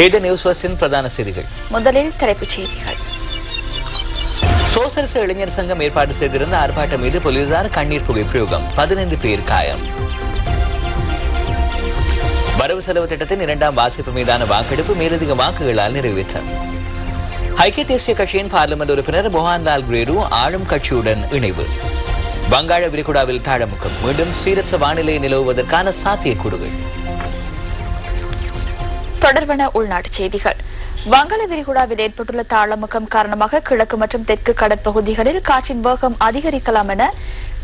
இது நியூஸ் ஃபர்ஸ்டின் பிரதான செய்திகள். முதலில் தலைப்புச் செய்திகள். சோசலிச இளைஞர் சங்கம் ஏற்பாடு செய்திருந்த ஆர்ப்பாட்டம் மீது போலீசார் கண்ணீர் புகை பிரயோகம், 15 பேர் காயம். வரவு செலவு திட்டத்தின் 2ஆம் வாசிப்பு மீதான வாக்கெடுப்பு மேலதிக வாக்குகளால் நிறைவேற்றம். ஐக்கிய தேசிய கட்சியின் பார்லிமெண்ட் உறுப்பினர் மோகன்லால் கிரேடு ஆளும் கட்சியுடன் இணைவு. வங்காள விரிகுடாவில் தாழமுக்கம், மீண்டும் சீரற்ற வானிலை நிலவுவதற்கான சாத்தியக்கூறுகள். தொடர்பான உள்நாட்டுச் செய்திகள். வங்காள விரிகுடாவில் ஏற்பட்டுள்ள தாளமுக்கம் காரணமாக கிழக்கு மற்றும் தெற்கு கடற்பகுதிகளில் காற்றின் வேகம் அதிகரிக்கலாம் என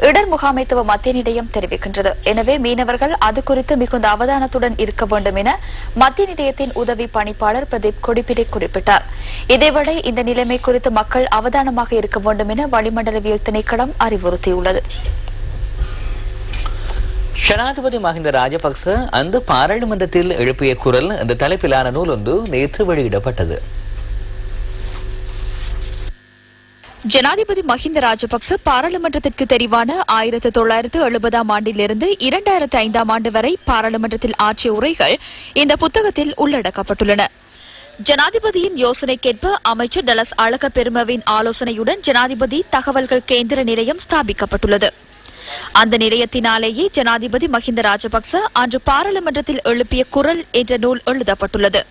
இடர் முகாமைத்துவ மத்திய நிலையம் தெரிவிக்கின்றது. எனவே மீனவர்கள் அது குறித்து மிகுந்த அவதானத்துடன் இருக்க வேண்டும் என மத்திய நிலையத்தின் உதவி பணிப்பாளர் பிரதீப் கொடிப்பிடை குறிப்பிட்டார். இதேவேளை இந்த நிலைமை குறித்து மக்கள் அவதானமாக இருக்க வேண்டும் என வளிமண்டலவியல் திணைக்களம் அறிவுறுத்தியுள்ளது. ஜனாதிபதி மஹிந்த ராஜபக்ச அந்த பாராளுமன்றத்தில் எழுப்பிய குரல் என்ற தலைப்பிலான நூல் ஒன்று நேற்று வெளியிடப்பட்டது. ஜனாதிபதி மஹிந்த ராஜபக்ச பாராளுமன்றத்திற்கு தெரிவான 1970ஆம் ஆண்டிலிருந்து 2005ஆம் ஆண்டு வரை பாராளுமன்றத்தில் ஆற்றிய உரைகள் இந்த புத்தகத்தில் உள்ளடக்கப்பட்டுள்ளன. ஜனாதிபதியின் யோசனைக்கேற்ப அமைச்சர் டலஸ் அழக பெருமவின் ஆலோசனையுடன் ஜனாதிபதி தகவல்கள் கேந்திர நிலையம் ஸ்தாபிக்கப்பட்டுள்ளது. அந்த நிலையத்தினாலேயே ஜனாதிபதி மஹிந்த ராஜபக்ச அன்று பாராளுமன்றத்தில் எழுப்பிய குரல் என்ற நூல் எழுதப்பட்டுள்ளது.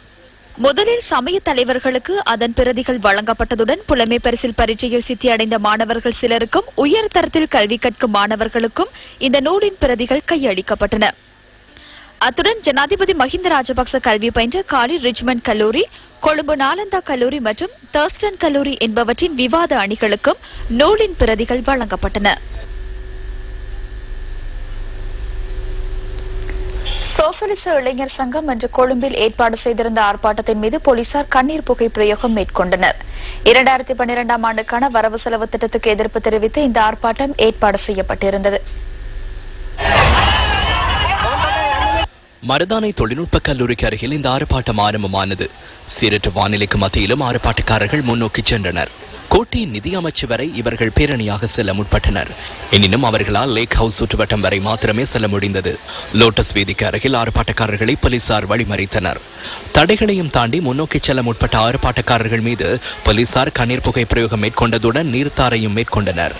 முதலில் சமய தலைவர்களுக்கு அதன் பிரதிகள் வழங்கப்பட்டதுடன் புலமை பரிசில் பரீட்சையில் சித்தியடைந்த மாணவர்கள் சிலருக்கும் உயர்தரத்தில் கல்வி கற்கும் மாணவர்களுக்கும் இந்த நூலின் பிரதிகள் கையளிக்கப்பட்டன. அத்துடன் ஜனாதிபதி மஹிந்த ராஜபக்ச கல்வி பயின்ற காலி ரிச்மண்ட் கல்லூரி, கொழும்பு நாலந்தா கல்லூரி மற்றும் தர்ஸ்டன் கல்லூரி என்பவற்றின் விவாத அணிகளுக்கும் நூலின் பிரதிகள் வழங்கப்பட்டன. சோசலிச இளைஞர் சங்கம் இன்று கொழும்பில் ஏற்பாடு செய்திருந்த ஆர்ப்பாட்டத்தின் மீது போலீசார் கண்ணீர் புகை பிரயோகம் மேற்கொண்டனர். 2012ஆம் ஆண்டுக்கான வரவு செலவு திட்டத்துக்கு எதிர்ப்பு தெரிவித்து இந்த ஆர்ப்பாட்டம் ஏற்பாடு செய்யப்பட்டிருந்தது. மருதானை தொழில்நுட்ப கல்லூரிக்கு அருகில் இந்த ஆர்ப்பாட்டம் ஆரம்பமானது. சீரற்ற வானிலைக்கு மத்தியிலும் ஆர்ப்பாட்டக்காரர்கள் முன்னோக்கி சென்றனர். கோட்டை நிதி அமைச்சு வரை இவர்கள் பேரணியாக செல்ல முற்பட்டனர். எனினும் அவர்களால் லேக் ஹவுஸ் சுற்றுவட்டம் வரை மாத்திரமே செல்ல முடிந்தது. லோட்டஸ் வீதிக்கு அருகில் ஆர்ப்பாட்டக்காரர்களை போலீசார் வழிமறித்தனர். தடைகளையும் தாண்டி முன்னோக்கி செல்ல முற்பட்ட ஆர்ப்பாட்டக்காரர்கள் மீது போலீசார் கண்ணீர் புகை பிரயோகம் மேற்கொண்டதுடன் நீர்த்தாரையும் மேற்கொண்டனர்.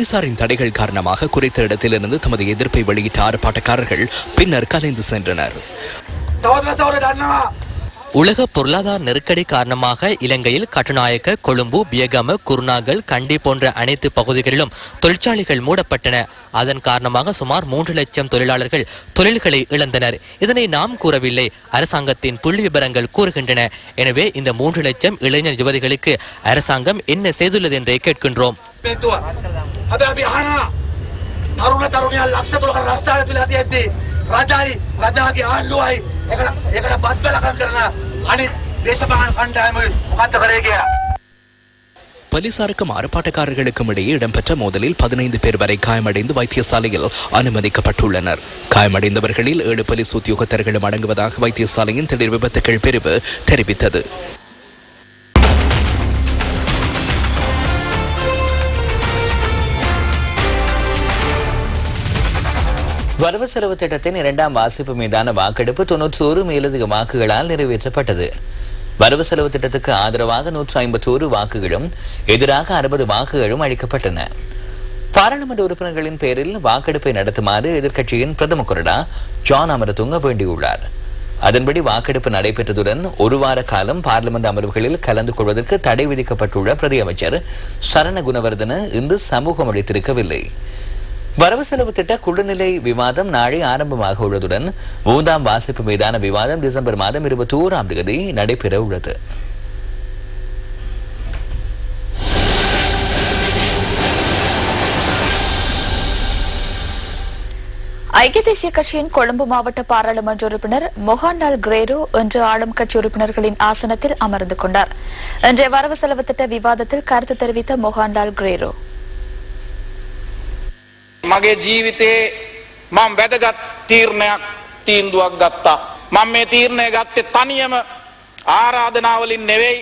போலீசாரின் தடைகள் காரணமாக குறித்த இடத்திலிருந்து தமது எதிர்ப்பை வெளியிட்ட ஆர்ப்பாட்டக்காரர்கள் பின்னர் கலைந்து சென்றனர். உலக பொருளாதார நெருக்கடி காரணமாக இலங்கையில் கட்டுநாயக்க, கொழும்பு, பியகம, குருநாகல், கண்டி போன்ற அனைத்து பகுதிகளிலும் தொழிற்சாலைகள் மூடப்பட்டன. அதன் காரணமாக சுமார் 3 லட்சம் தொழிலாளர்கள் தொழில்களை இழந்தனர். இதனை நாம் கூறவில்லை, அரசாங்கத்தின் புள்ளி விபரங்கள் கூறுகின்றன. எனவே இந்த 3 லட்சம் இளைஞர் யுவதிகளுக்கு அரசாங்கம் என்ன செய்துள்ளது என்றே கேட்கின்றோம். போலீசாருக்கும் ஆர்ப்பாட்டக்காரர்களுக்கும் இடையே இடம்பெற்ற மோதலில் 15 பேர் வரை காயமடைந்து வைத்தியசாலையில் அனுமதிக்கப்பட்டுள்ளனர். காயமடைந்தவர்களில் 7 போலீஸ் உத்தியோகத்தர்களும் அடங்குவதாக வைத்தியசாலையின் திடீர் விபத்துக்கள் பிரிவு தெரிவித்தது. வரவு செலவு திட்டத்தின் 2ஆம் வாசிப்பு மீதான வாக்கெடுப்பு 91 மேலதிக வாக்குகளால் நிறைவேற்றப்பட்டது. வரவு செலவு திட்டத்துக்கு ஆதரவாக 151 வாக்குகளும் எதிராக 60 வாக்குகளும் அளிக்கப்பட்டன. பாராளுமன்ற உறுப்பினர்களின் பேரில் வாக்கெடுப்பை நடத்துமாறு எதிர்க்கட்சியின் பிரதம கொறடா ஜான் அமரதுங்க வேண்டியுள்ளார். அதன்படி வாக்கெடுப்பு நடைபெற்றதுடன் 1 வார காலம் பார்லிமெண்ட் அமர்வுகளில் கலந்து கொள்வதற்கு தடை விதிக்கப்பட்டுள்ள பிரதி அமைச்சர் சரண குணவர்தன இன்று சமூகம் அளித்திருக்கவில்லை. வரவு செலவு திட்ட குழுநிலை விவாதம் நாளை ஆரம்பமாக உள்ளதுடன் 3ஆம் வாசிப்பு மீதான விவாதம் டிசம்பர் மாதம் 21ஆம் தேதி நடைபெற உள்ளது. ஐக்கிய தேசிய கட்சியின் கொழும்பு மாவட்ட பாராளுமன்ற உறுப்பினர் மொஹான்லால் கிரேரு இன்று ஆளும் கட்சி உறுப்பினர்களின் ஆசனத்தில் அமர்ந்து கொண்டார். இன்றைய வரவு செலவு திட்ட விவாதத்தில் கருத்து தெரிவித்த மொஹான்லால் கிரேரு, මගේ ජීවිතේ මම වැදගත් තීරණයක් තීන්දුවක් ගත්තා. මම මේ තීරණය ගත්තේ තනියම ආරාධනාවලින් නෙවෙයි.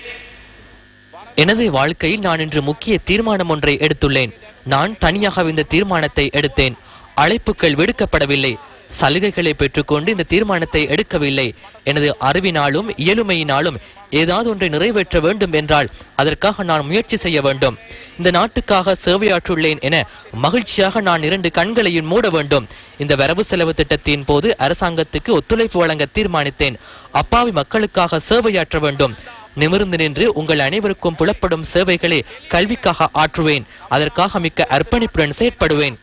எனது வாழ்க்கையில் நான் இன்று முக்கிய தீர்மானம் ஒன்றை எடுத்துள்ளேன். நான் தனியாக இந்த தீர்மானத்தை எடுத்தேன். அழைப்புகள் விடுக்கப்படவில்லை. சலுகைகளை பெற்றுக்கொண்டு இந்த தீர்மானத்தை எடுக்கவில்லை. எனது அறிவினாலும் இயலுமையினாலும் ஏதாவது ஒன்றை நிறைவேற்ற வேண்டும் என்றால் அதற்காக நான் முயற்சி செய்ய வேண்டும். இந்த நாட்டுக்காக சேவையாற்றுள்ளேன் என மகிழ்ச்சியாக நான் 2 கண்களையும் மூட வேண்டும். இந்த வரவு செலவு திட்டத்தின் போது அரசாங்கத்துக்கு ஒத்துழைப்பு வழங்க தீர்மானித்தேன். அப்பாவி மக்களுக்காக சேவையாற்ற வேண்டும். நிமிர்ந்து நின்று உங்கள் அனைவருக்கும் புலப்படும் சேவைகளை கல்விக்காக ஆற்றுவேன். அதற்காக மிக்க அர்ப்பணிப்புடன் செயற்படுவேன்.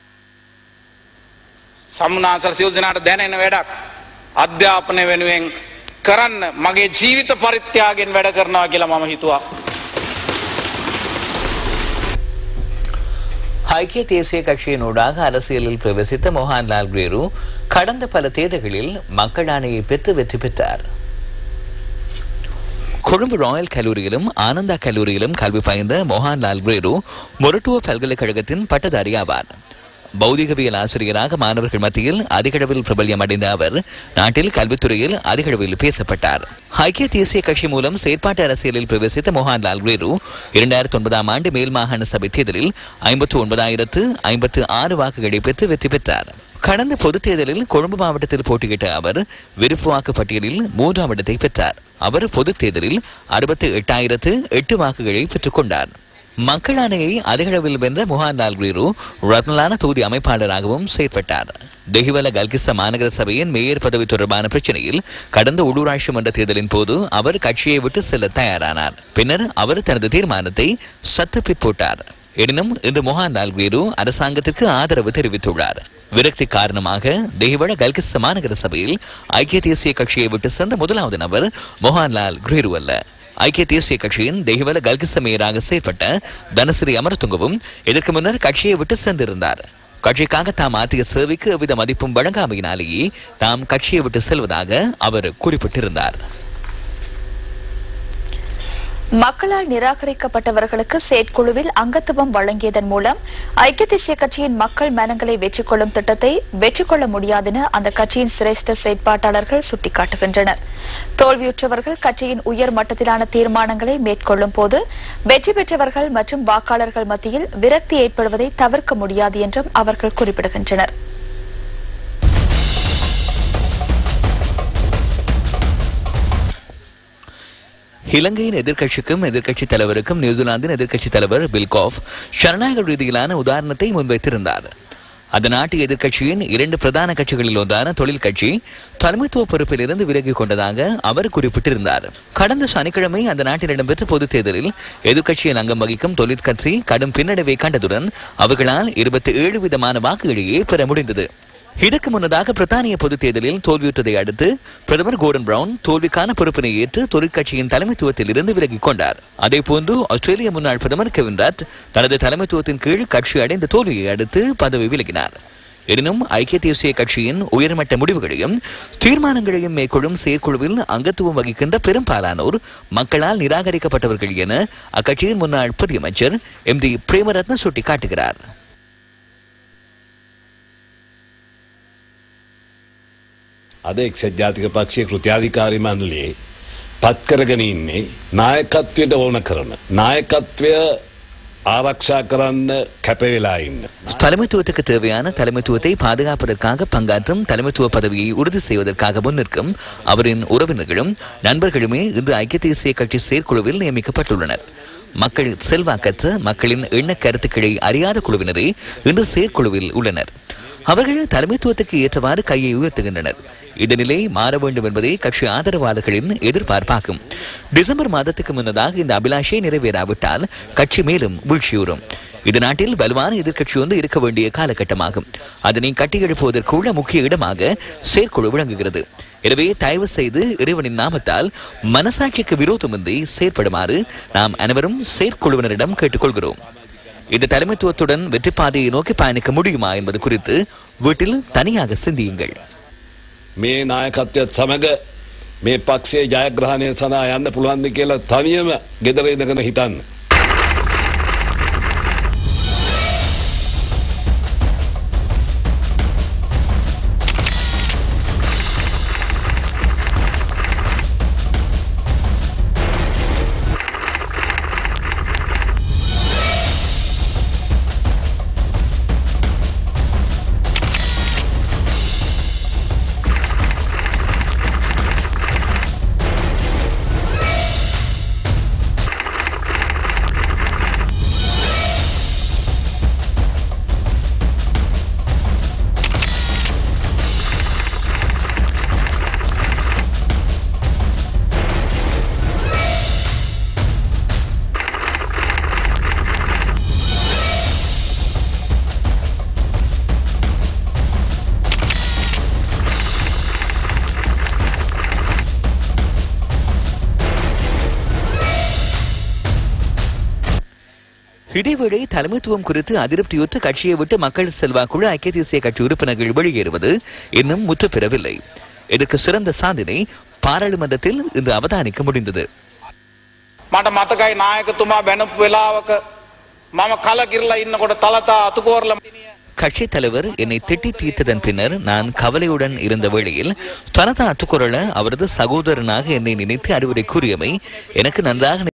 සම්මානසර සියලු දෙනාට දැනෙන වැඩක් අධ්‍යාපනය වෙනුවෙන් කරන්න මගේ ජීවිත පරිත්‍යාගයෙන් වැඩ කරනවා කියලා මම හිතුවා. ஐக்கிய தேசிய கட்சியினூடாக அரசியலில் பிரவேசித்த மொஹான்லால் கிரேரு கடந்த பல தேர்தல்களில் மக்கள் ஆணையை பெற்று வெற்றி பெற்றார். கொழும்பு ராயல் கல்லூரியிலும் ஆனந்தா கல்லூரியிலும் கல்வி பயின்ற மொஹான்லால் கிரேரு மொரட்டுவ பல்கலைக்கழகத்தின் பட்டதாரி ஆவார். பௌதிகவியல் ஆசிரியராக மாணவர்கள் மத்தியில் அதிகளவில் பிரபல்யம் அடைந்த அவர் நாட்டில் கல்வித்துறையில் அதிகளவில் பேசப்பட்டார். ஐக்கிய தேசிய கட்சி மூலம் செயற்பாட்டு அரசியலில் பிரவேசித்த மொஹான்லால் கிரேரு 2009ஆம் ஆண்டு மேல் மாகாண சபை தேர்தலில் 59,056 வாக்குகளை பெற்று வெற்றி பெற்றார். கடந்த பொதுத் தேர்தலில் கொழும்பு மாவட்டத்தில் போட்டியிட்ட அவர் விருப்பு வாக்கு பட்டியலில் 3ஆம் இடத்தை பெற்றார். அவர் பொதுத் தேர்தலில் 68,008 வாக்குகளை பெற்றுக் கொண்டார். மக்கள் ஆணையை அதிகளவில் வென்ற மொஹான்லால் கிரேரு ரத்னலான தொகுதி அமைப்பாளராகவும் செயற்பட்டார். தெஹிவல கல்கிஸ்ஸ மாநகர சபையின் மேயர் பதவி தொடர்பான பிரச்சனையில் கடந்த உள்ளூராட்சி மன்ற தேர்தலின் போது அவர் கட்சியை விட்டு செல்ல தயாரானார். பின்னர் அவர் தனது தீர்மானத்தை சத்தப்பிற் போட்டார். எனினும் இந்த மொஹான்லால் கிரேரு அரசாங்கத்திற்கு ஆதரவு தெரிவித்துள்ளார். விரக்தி காரணமாக தெஹிவல கல்கிஸ்ஸ மாநகர சபையில் ஐக்கிய தேசிய கட்சியை விட்டு சென்ற முதலாவது நபர் மொஹான்லால் கிரேரு அல்ல. ஐக்கிய தேசிய கட்சியின் தெஹிவல கல்கிஸ்ஸ மேயராக செயற்பட்ட தனசிறி அமரதுங்கவும் இதற்கு முன்னர் கட்சியை விட்டு சென்றிருந்தார். கட்சிக்காக தாம் ஆற்றிய சேவைக்கு எவ்வித மதிப்பும் வழங்காமையினாலேயே தாம் கட்சியை விட்டு செல்வதாக அவர் குறிப்பிட்டிருந்தார். மக்களால் நிராகரிக்கப்பட்டவர்களுக்கு செயற்குழுவில் அங்கத்துவம் வழங்கியதன் மூலம் ஐக்கிய தேசிய கட்சியின் மக்கள் மனங்களை வெற்றி கொள்ளும் திட்டத்தை வெற்றி கொள்ள முடியாதென அந்த கட்சியின் சிரேஷ்ட செயற்பாட்டாளர்கள் சுட்டிக்காட்டுகின்றனர். தோல்வியுற்றவர்கள் கட்சியின் உயர் மட்டத்திலான தீர்மானங்களை மேற்கொள்ளும் போது வெற்றி பெற்றவர்கள் மற்றும் வாக்காளர்கள் மத்தியில் விரக்தி ஏற்படுவதை தவிர்க்க முடியாது என்றும் அவர்கள் குறிப்பிடுகின்றனர். இலங்கையின் எதிர்க்கட்சிக்கும் எதிர்க்கட்சி தலைவருக்கும் நியூசிலாந்தின் எதிர்க்கட்சி தலைவர் பில்கோஃப் ஜனநாயக ரீதியிலான உதாரணத்தை முன்வைத்திருந்தார். அந்த நாட்டு எதிர்க்கட்சியின் 2 பிரதான கட்சிகளில் ஒன்றான தொழில் கட்சி தலைமைத்துவ பொறுப்பில் இருந்து விலகிக் கொண்டதாக அவர் குறிப்பிட்டிருந்தார். கடந்த சனிக்கிழமை அந்த நாட்டில் இடம்பெற்ற பொதுத் தேர்தலில் எதிர்க்கட்சியில் அங்கம் வகிக்கும் தொழிற்கட்சி கடும் பின்னடைவை கண்டதுடன் அவர்களால் 27 விதமான வாக்குகளையே பெற முடிந்தது. இதற்கு முன்னதாக பிரித்தானிய பொதுத் தேர்தலில் தோல்வியுற்றதை அடுத்து பிரதமர் கோர்டன் பிரவுன் தோல்விக்கான பொறுப்பினை ஏற்று தொழிற்கட்சியின் தலைமைத்துவத்தில் இருந்து விலகிக் கொண்டார். அதேபோன்று ஆஸ்திரேலிய முன்னாள் பிரதமர் கெவின் ரட் தனது தலைமைத்துவத்தின் கீழ் கட்சி அடைந்த தோல்வியை அடுத்து பதவி விலகினார். எனினும் ஐக்கிய தேசிய கட்சியின் உயர்மட்ட முடிவுகளையும் தீர்மானங்களையும் மேற்கொள்ளும் செயற்குழுவில் அங்கத்துவம் வகிக்கின்ற பெரும்பாலானோர் மக்களால் நிராகரிக்கப்பட்டவர்கள் என அக்கட்சியின் முன்னாள் புதிய அமைச்சர் MD பிரேமரத்ன சுட்டிக்காட்டுகிறார். අද එක්සත් ජාතික පක්ෂයේ කෘත්‍යාධිකාරී මණ්ඩලයේ පත් කරගෙන ඉන්නේ නායකත්වයට ඕන කරන නායකත්වය ආරක්ෂා කරන්න කැප වෙලා ඉන්න. தலைமைத்துவத்துக்கு தேவையான தலைமைத்துவத்தை பாதுகாப்பதற்காக பங்காற்றும் தலைமைத்துவ பதவியை உறுதி செய்வதற்காக முன்னிற்கும் அவரின் உறவினர்களும் நண்பர்களுமே இந்த ஐக்கிய தேசிய கட்சி செயற்குழுவில் நியமிக்கப்பட்டுள்ளனர். மக்கள் செல்வாக்கற்ற மக்களின் எண்ண கருத்துக்களை அறியாத குழுவினரே இன்று செயற்குழுவில் உள்ளனர். அவர்கள் தலைமைத்துவத்துக்கு ஏற்றவாறு கையை உயர்த்துகின்றனர். இந்த நிலை மாற வேண்டும் என்பதே கட்சி ஆதரவாளர்களின் எதிர்பார்ப்பாகும். டிசம்பர் மாதத்துக்கு முன்னதாக இந்த அபிலாஷை நிறைவேறாவிட்டால் கட்சி மேலும் வீழ்ச்சியுறும். இது நாட்டில் வலுவான எதிர்க்கட்சி ஒன்று இருக்க வேண்டிய காலகட்டமாகும். அதனை கட்டியெழுப்புவதற்குள்ள முக்கிய இடமாக செயற்குழு விளங்குகிறது. எனவே தயவு செய்து இறைவனின் நாமத்தால் மனசாட்சிக்கு விரோதமின்றி செயற்படுமாறு நாம் அனைவரும் செயற்குழுவினரிடம் கேட்டுக்கொள்கிறோம். இந்த தலைமைத்துவத்துடன் வெற்றி பாதையை நோக்கி பயணிக்க முடியுமா என்பது குறித்து வீட்டில் தனியாக சிந்தியுங்கள். මේ නායකත්වයත් සමග මේ පක්ෂයේ ජයග්‍රහණය සඳහා යන්න පුළුවන්ද කියලා තනියම ගෙදර ඉඳගෙන හිතන්න. இதேவேளை தலைமைத்துவம் குறித்து அதிருப்தியுற்ற கட்சியை விட்டு மக்கள் செல்வாக்குழு ஐக்கிய தேசிய கட்சி உறுப்பினர்கள் வெளியேறுவது இன்னும் முற்றுப்பெறவில்லை. இதற்கு சிறந்த சாதனை பாராளுமன்றத்தில் இன்று அவதானிக்க முடிந்தது. මට මතකයි නායකතුමා බැනපු වෙලාවක මම කලකිරලා ඉන්නකොට තලතා අතුකෝරලා கட்சி தலைவர் என்னை திட்டி தீர்த்ததன் பின்னர் நான் கவலையுடன் இருந்த வேளையில் தனதா அத்துக்குரல அவரது சகோதரனாக என்னை நினைத்து அறிவுரை கூறியமை எனக்கு நன்றாக